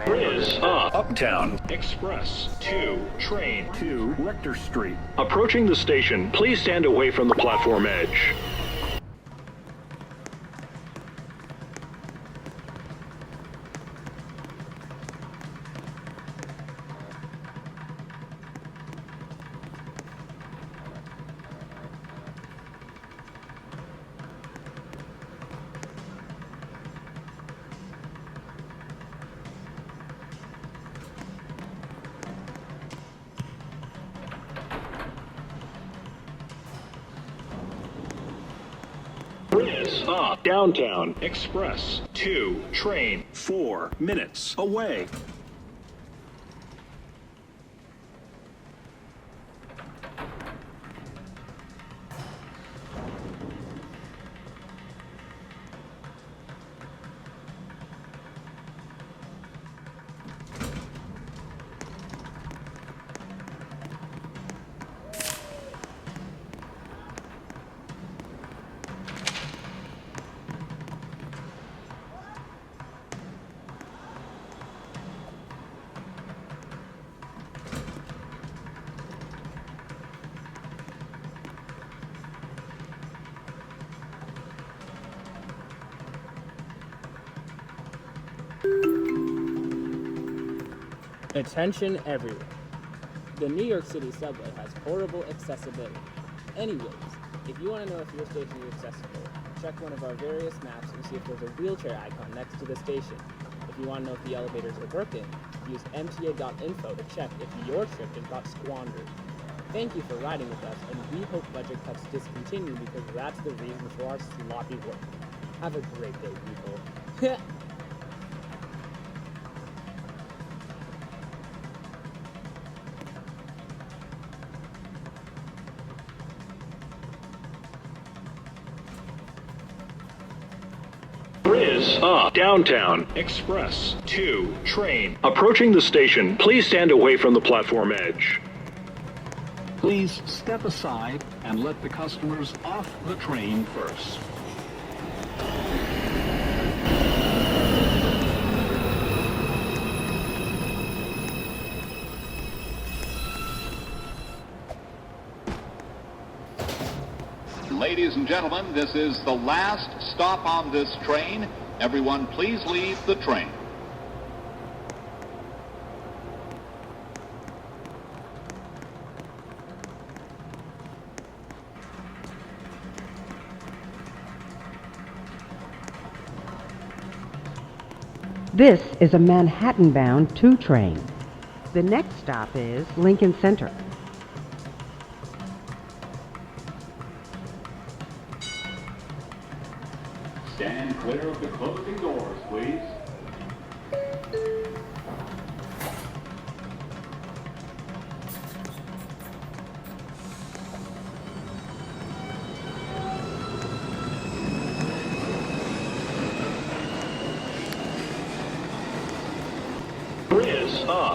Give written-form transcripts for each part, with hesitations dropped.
Is Uptown Express 2 train to Rector Street. Approaching the station, please stand away from the platform edge. Downtown Express 2 train 4 minutes away. Attention everyone. The New York City subway has horrible accessibility. Anyways, if you want to know if your station is accessible, check one of our various maps and see if there's a wheelchair icon next to the station. If you want to know if the elevators are working, use mta.info to check if your trip just got squandered. Thank you for riding with us, and we hope budget cuts discontinue because that's the reason for our sloppy work. Have a great day, people. Downtown Express 2 train. Approaching the station, please stand away from the platform edge. Please step aside and let the customers off the train first. Ladies and gentlemen, this is the last stop on this train. Everyone, please leave the train. This is a Manhattan-bound 2 train. The next stop is Lincoln Center. Stand clear of the closing doors, please.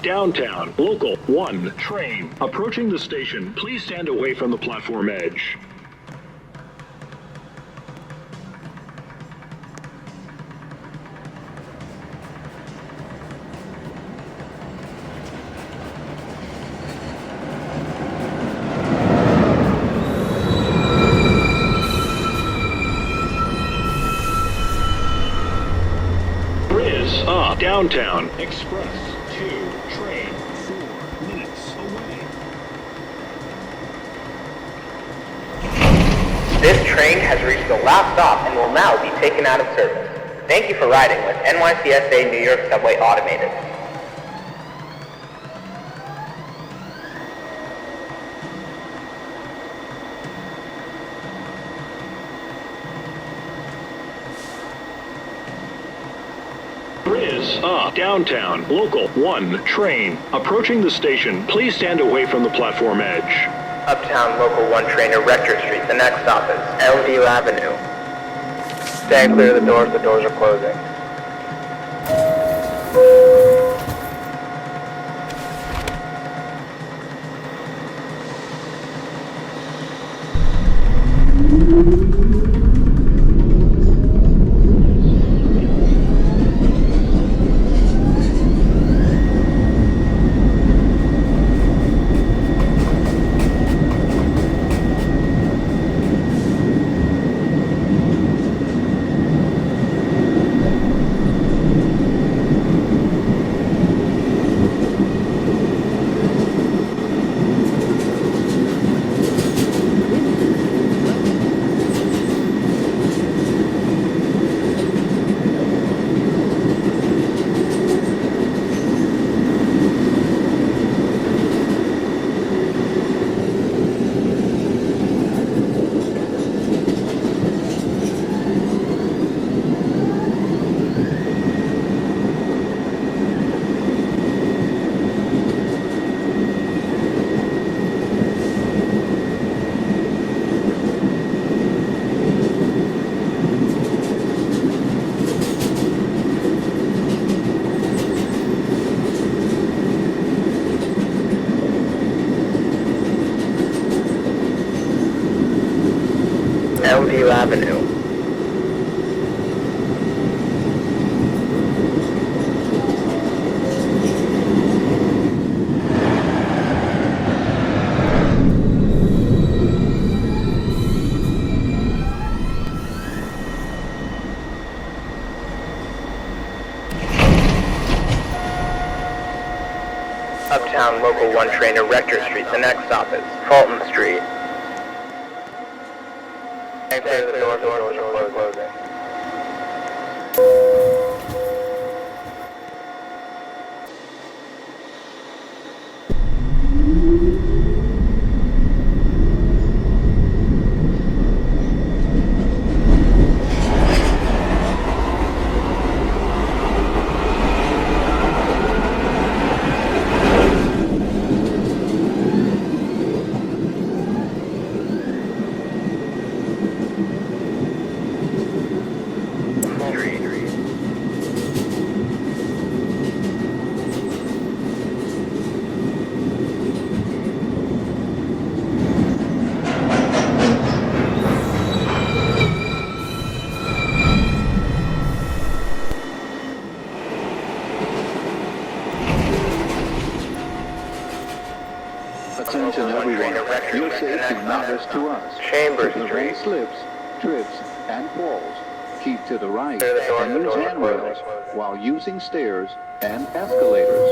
Downtown Local 1 train. Approaching the station, please stand away from the platform edge. Downtown Express 2 train 4 minutes away. This train has reached the last stop and will now be taken out of service. Thank you for riding with NYCSA New York Subway Automated. Downtown Local 1 train. Approaching the station, please stand away from the platform edge. Uptown Local 1 train to Rector Street. The next stop is LD Avenue. Stand clear of the doors are closing. Bellevue Avenue. Uptown Local 1 train to Rector Street. The next stop is Fulton Street. And clear the doors are closing. Attention everyone, your safety matters to us. Chambers To Street. prevent slips, trips, and falls, keep to the right Clear the doors, and the use doors are handrails closing. while using stairs and escalators.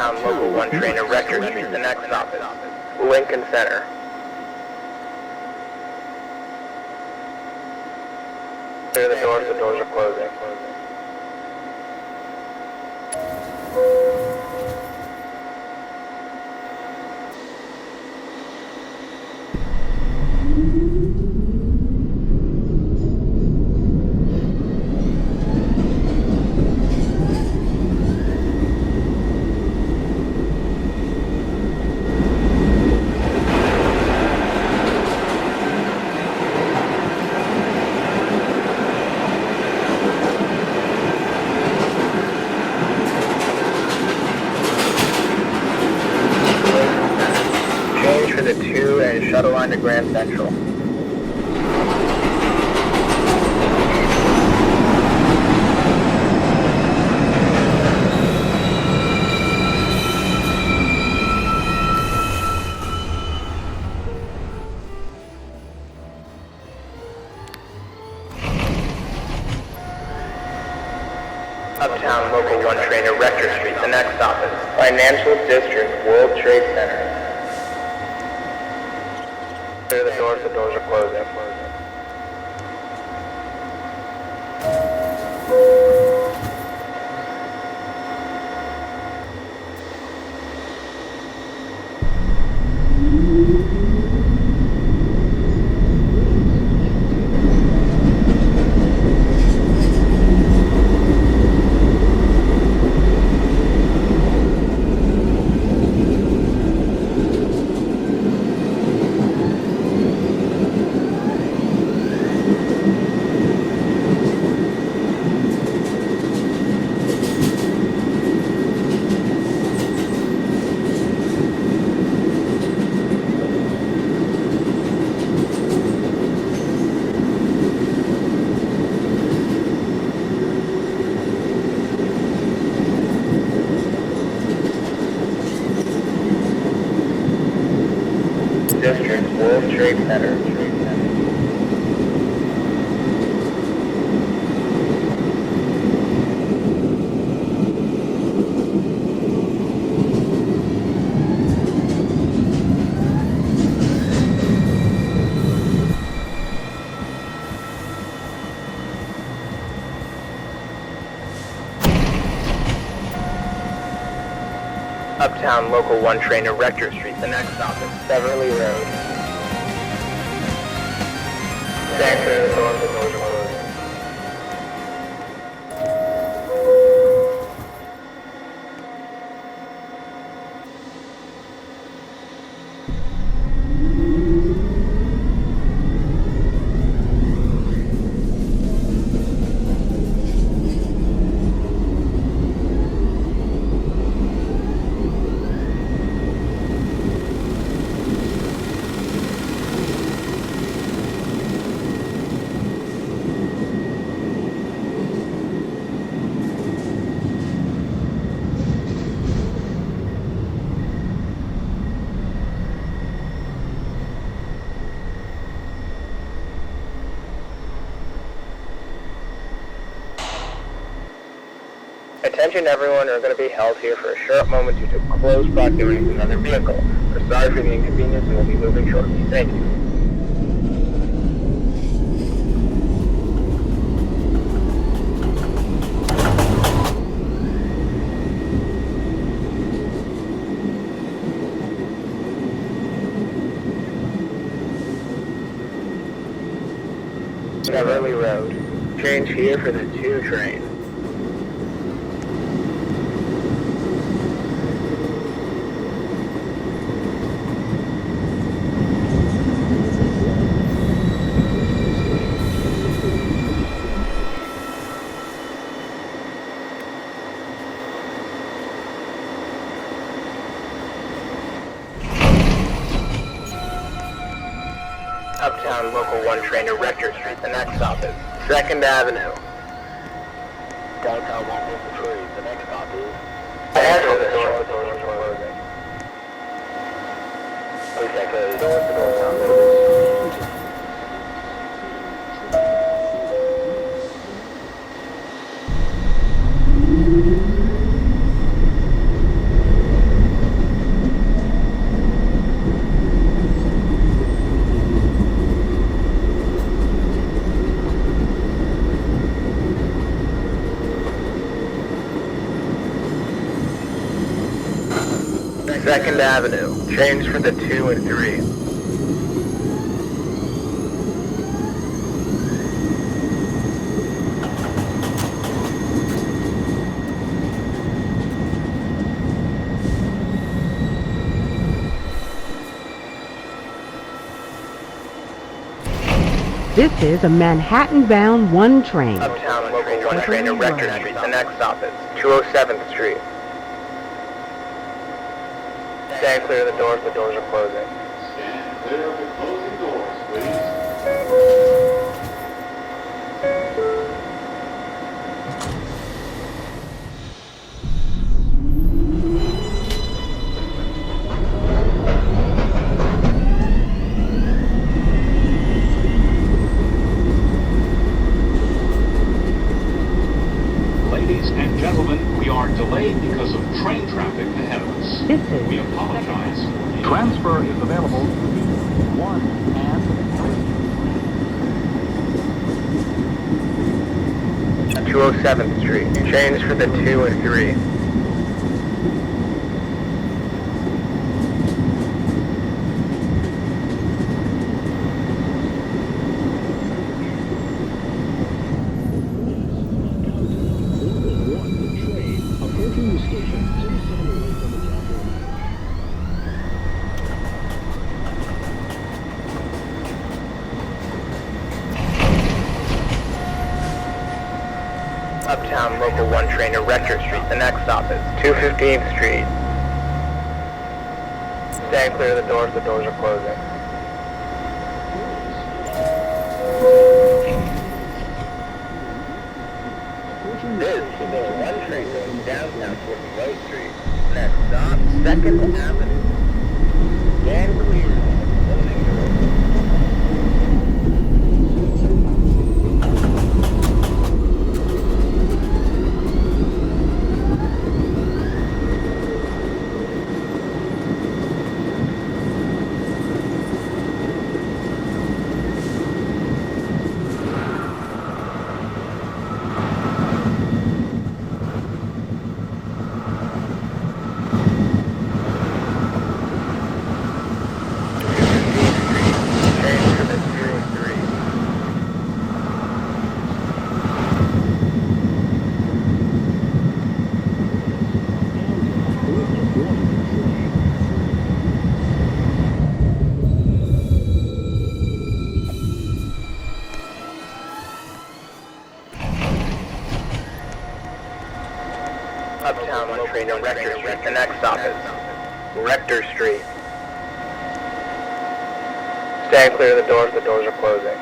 Uptown Local 1 train to Rector Street. The next stop is Lincoln Center. Clear the doors are closing. Change for the 2 and shuttle line to Grand Central. Uptown Local 1 train to Rector Street. The next stop is Financial District World Trade Center. Clear the doors are closing. District World Trade Center. Uptown Local 1 train to Rector Street. The next stop is Beverly Road. Stand clear of the doors. The doors are closing. Attention everyone, are going to be held here for a short moment due to close proximity to another vehicle. We're sorry for the inconvenience and we'll be moving shortly. Thank you. Beverly Road. Change here for the 2 train. Uptown Local 1 train to Rector Street. The next stop is 2nd Avenue. Downtown 153. The next stop is... Enter the door. The doors are closing. Please take the doors. The doors are closing. Second Avenue. Change for the 2 and 3. This is a Manhattan-bound 1 train. Uptown Local 1 train to Rector Street. The next stop is 207th Street. Stand clear of the doors. The doors are closing. Stand clear of the closing doors, please. Ladies and gentlemen, we are delayed because of train traffic ahead of us. This is We apologize. Transfer is available to 1 and 207th Street. Change for the 2 and 3. Approaching the station, please stand away from the platform. Uptown Local 1 train to Rector Street. The next stop is 215th Street. Stand clear of the doors. The doors are closing. This is the 1 train going downtown towards Low Street. Next stop, 2nd Avenue. Stand clear of the closing doors. Street to Rector Street. The next stop is Rector Street. Stand clear of the doors are closing.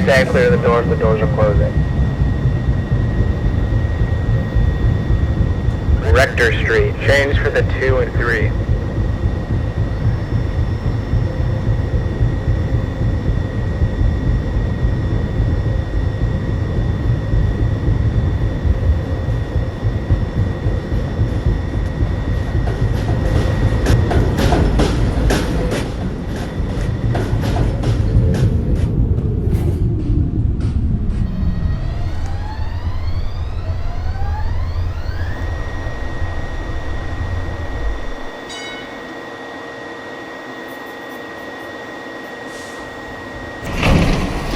Stand clear of the doors are closing. Rector Street, change for the 2 and 3.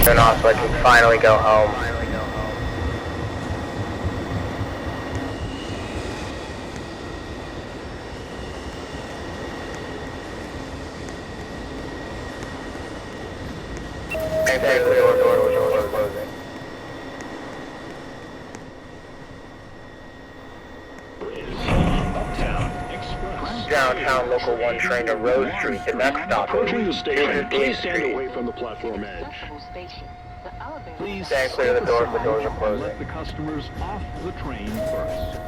Turn off so I can finally go home. Doors are closing. Uptown Express. Downtown Local 1 train to Rose Street. The next stop Approaching the is station, please stand Street. away from the platform edge. Please Stand clear of the doors are and closing. let the customers off the train first.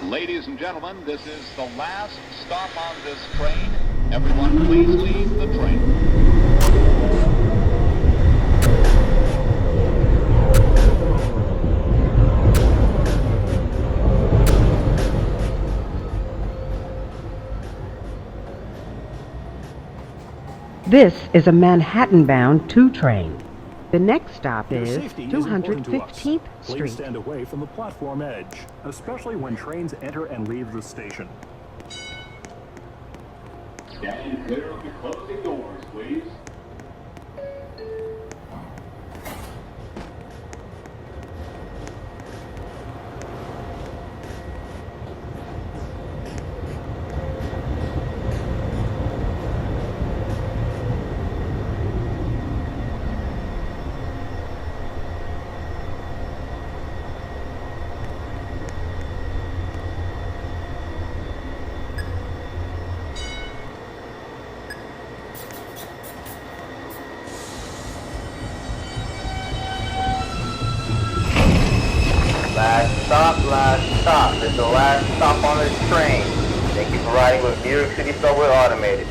Ladies and gentlemen, this is the last stop on this train. Everyone, please leave the train. This is a Manhattan-bound 2 train. The next stop Your is safety is important to us. 215th Please Street. stand away from the platform edge, especially when trains enter and leave the station. Stand clear of the closing doors, please. Last stop. This is the last stop on this train. Thank you for riding with New York City Subway Automated.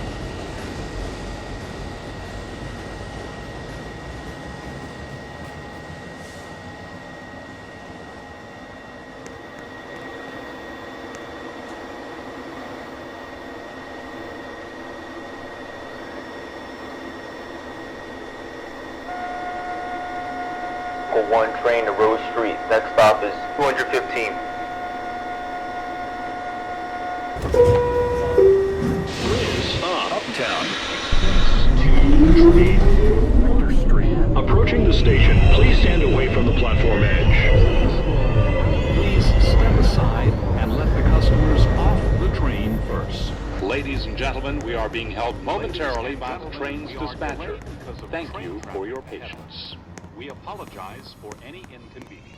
Local 1 train to Rose Street. Next stop is 215. Uptown Express 2 train. momentarily by the train's dispatcher. Thank you for your patience. We apologize for any inconvenience.